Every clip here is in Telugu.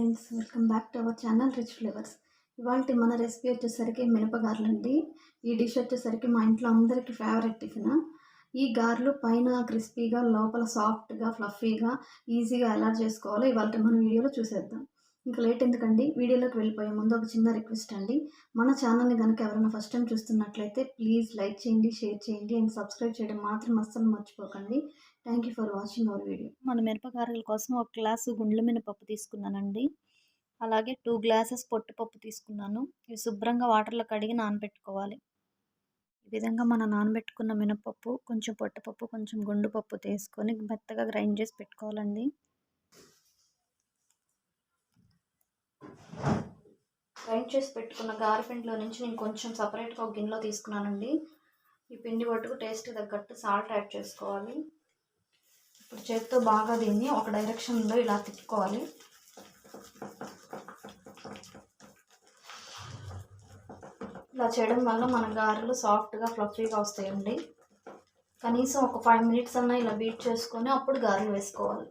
Friends, welcome back to our channel rich flavours. ఇవాళ మన రెసిపీ వచ్చేసరికి మినపగారెలు అండి. ఈ డిష్ వచ్చేసరికి మా ఇంట్లో అందరికీ ఫేవరెట్ టిఫిన్. ఈ గారెలు పైన క్రిస్పీగా, లోపల సాఫ్ట్గా, ఫ్లఫీగా, ఈజీగా ఎలా చేసుకోవాలో ఇవాళ మన వీడియోలో చూసేద్దాం. ఇంకా లేట్ ఎందుకండి, వీడియోలోకి వెళ్ళిపోయే ముందు ఒక చిన్న రిక్వెస్ట్ అండి. మన ఛానల్ని కనుక ఎవరైనా ఫస్ట్ టైం చూస్తున్నట్లయితే ప్లీజ్ లైక్ చేయండి, షేర్ చేయండి అండ్ సబ్స్క్రైబ్ చేయడం మాత్రం అస్సలు మర్చిపోకండి. Thank you for watching our video. మన మిరపగారెల కోసం ఒక గ్లాసు గుండ్ల మినపప్పు తీసుకున్నానండి. అలాగే 2 గ్లాసెస్ పొట్టుపప్పు తీసుకున్నాను. ఇవి శుభ్రంగా వాటర్లో కడిగి నానబెట్టుకోవాలి. ఈ విధంగా మనం నానబెట్టుకున్న మినపప్పు, కొంచెం పొట్టుపప్పు, కొంచెం గుండు పప్పు తీసుకొని మెత్తగా గ్రైండ్ చేసి పెట్టుకోవాలండి. గ్రైండ్ చేసి పెట్టుకున్న గారెపిండిలో నుంచి నేను కొంచెం సపరేట్గా ఒక గిన్నెలో తీసుకున్నానండి. ఈ పిండి పట్టుకు టేస్ట్ తగ్గట్టు సాల్ట్ యాడ్ చేసుకోవాలి. ఇప్పుడు చేతితో బాగా దీన్ని ఒక డైరెక్షన్లో ఇలా తిప్పుకోవాలి. ఇలా చేయడం వల్ల మన గారెలు సాఫ్ట్గా ఫ్లఫీగా వస్తాయండి. కనీసం ఒక 5 మినిట్స్ అన్నా ఇలా బీట్ చేసుకొని అప్పుడు గారెలు వేసుకోవాలి.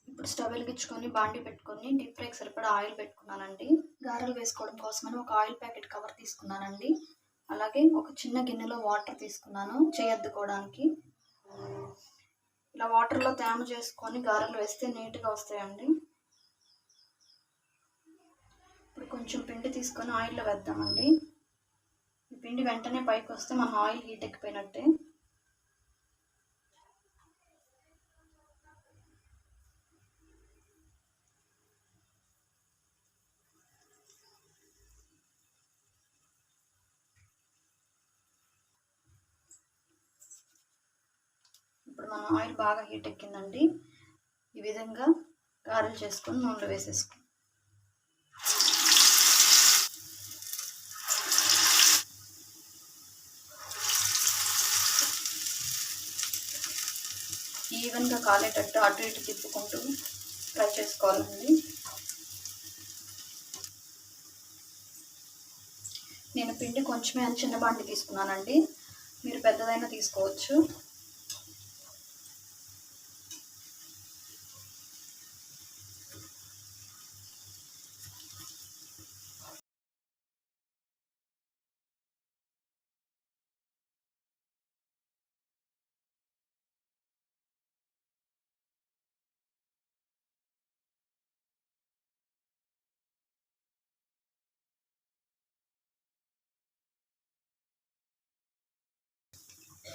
ఇప్పుడు స్టవ్ వెలిగించుకొని బాండి పెట్టుకొని డీప్ ఫ్రైకి సరిపడా ఆయిల్ పెట్టుకున్నానండి. గారెలు వేసుకోవడం కోసమని ఒక ఆయిల్ ప్యాకెట్ కవర్ తీసుకున్నానండి. అలాగే ఒక చిన్న గిన్నెలో వాటర్ తీసుకున్నాను చేయద్దుకోవడానికి. ఇలా వాటర్లో తేమ చేసుకొని గారెలు వేస్తే నీట్గా వస్తాయండి. ఇప్పుడు కొంచెం పిండి తీసుకొని ఆయిల్లో వేద్దామండి. ఈ పిండి వెంటనే పైకి వస్తే మన ఆయిల్ హీట్ ఎక్కిపోయినట్టే. ఇప్పుడు మన ఆయిల్ బాగా హీట్ ఎక్కిందండి. ఈ విధంగా గారెలు చేసుకొని నూనెలో వేసేసుకో. ఈవెన్గా కాలేటట్టు అటు ఇటు తిప్పుకుంటూ ఫ్రై చేసుకోవాలండి. నేను పిండి కొంచెమే అని చిన్న బాండి తీసుకున్నానండి. మీరు పెద్దదైనా తీసుకోవచ్చు.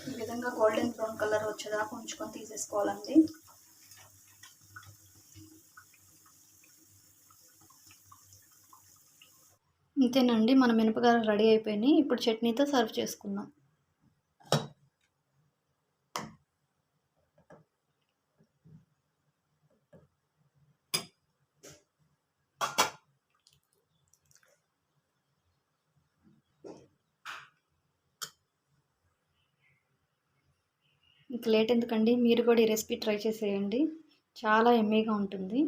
ఈ విధంగా గోల్డెన్ బ్రౌన్ కలర్ వచ్చేదాకా ఉంచుకొని తీసేసుకోవాలండి. ఇంతేనండి, మన మినపగారెలు రెడీ అయిపోయినాయి. ఇప్పుడు చట్నీతో సర్వ్ చేసుకుందాం. ఇంక లేట్ ఎందుకండి, మీరు కూడా ఈ రెసిపీ ట్రై చేసేయండి. చాలా ఎమ్మీగా ఉంటుంది.